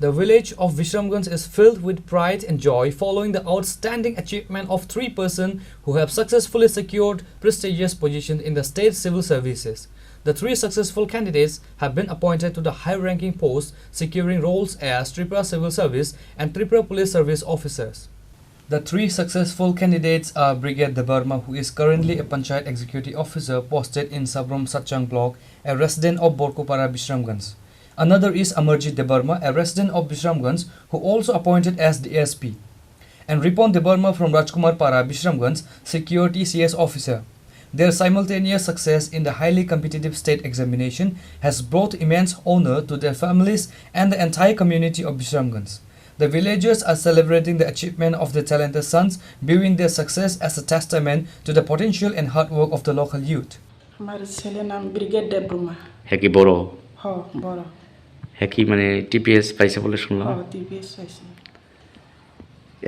The village of Vishramganj is filled with pride and joy following the outstanding achievement of 3 persons who have successfully secured prestigious positions in the state civil services. The 3 successful candidates have been appointed to the high-ranking posts, securing roles as Tripura Civil Service and Tripura Police Service officers. The 3 successful candidates are Brigade Debarma, who is currently a Panchayat Executive Officer posted in Sabrum Satchang Block, a resident of Borkopara, Vishramganj. Another is Amarjit Debarma, a resident of Vishramganj, who also appointed as the ASP. And Ripon Debarma from Rajkumar Para, Vishramganj, Security CS Officer. Their simultaneous success in the highly competitive state examination has brought immense honor to their families and the entire community of Vishramganj. The villagers are celebrating the achievement of their talented sons, viewing their success as a testament to the potential and hard work of the local youth. हमारे ছেলের নাম brigade দেবরুমা। হ্যাঁ কি বড়? হ্যাঁ বড়। হ্যাঁ কি মানে টিপিএস পাইছে বলে শুনলাম। হ্যাঁ টিপিএস পাইছে।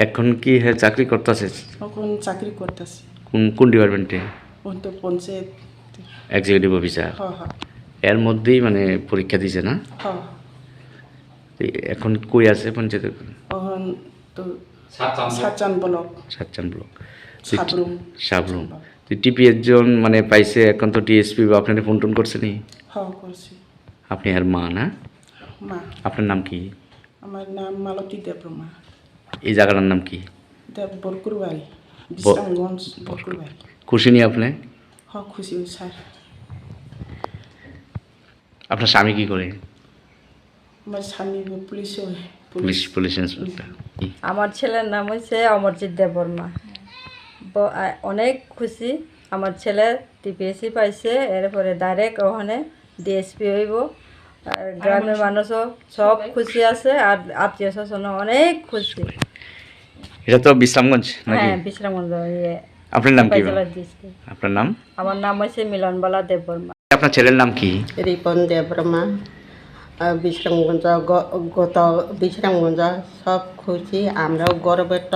এখন কি হ্যাঁ চাকরি করতেছে? এখন চাকরি করতেছে। কোন ডিপার্টমেন্টে? কোন তো পঞ্চায়েত এক্সিকিউটিভ অফিসার। হ্যাঁ হ্যাঁ। এর মধ্যেই মানে পরীক্ষা দিছে না? হ্যাঁ। এখন কই আছে পঞ্চায়েত? এখন তো সাতচান ব্লক। সাতচান ব্লক। সাবরুম। টিপিএস জন মানে পাইছে, এখন তো টিএসপি বা আপনাকে ফোন টোন করছে নি? হ্যাঁ করছি। আপনি আর মা না? মা। আপনার নাম কি? আমার নাম মালতী দেবরুমা। এই জায়গাটার নাম কি? বরকুরবাড়ি, বিশ্রামগঞ্জ বরকুরবাড়ি। খুশি নি আপনি? হ্যাঁ খুশি স্যার। আপনার স্বামী কি করে? আমার স্বামী পুলিশ ইন্সপেক্টর। আমার ছেলের নাম হচ্ছে অমরজিৎ দেববর্মা। অনেক খুশি, আমার ছেলে টিপিএসসি পাইছে, এরপরে ডাইরেক্ট ওখানে ডিএসপি হইব। আর গ্রামের মানুষও সব খুশি আছে, আর আত্মীয় স্বজনও অনেক খুশি। এটা তো বিশ্রামগঞ্জ নাকি? হ্যাঁ বিশ্রামগঞ্জ। আপনার নাম কি? আপনার নাম? আমার নাম হচ্ছে মিলনবালা দেববর্মা। আপনার ছেলের নাম কি? রিপন দেববর্মা। বিশ্রামগঞ্জ গত বিশ্রামগঞ্জ সব খুশি, আমরাও গর্বিত,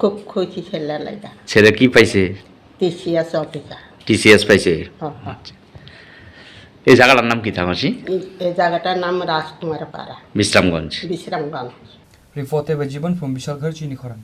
খুব খুশি ছেলে লাগা। ছেলে কি পাইছে? TCS officer. টিসিএস পাইছে। আচ্ছা, এই জায়গাটার নাম কি থামাছি? এই জায়গাটার নাম রাজকুমার পাড়া, Bishramganj. Bishramganj. Reported by Jiban from Vishalgarh, Chini Khoran.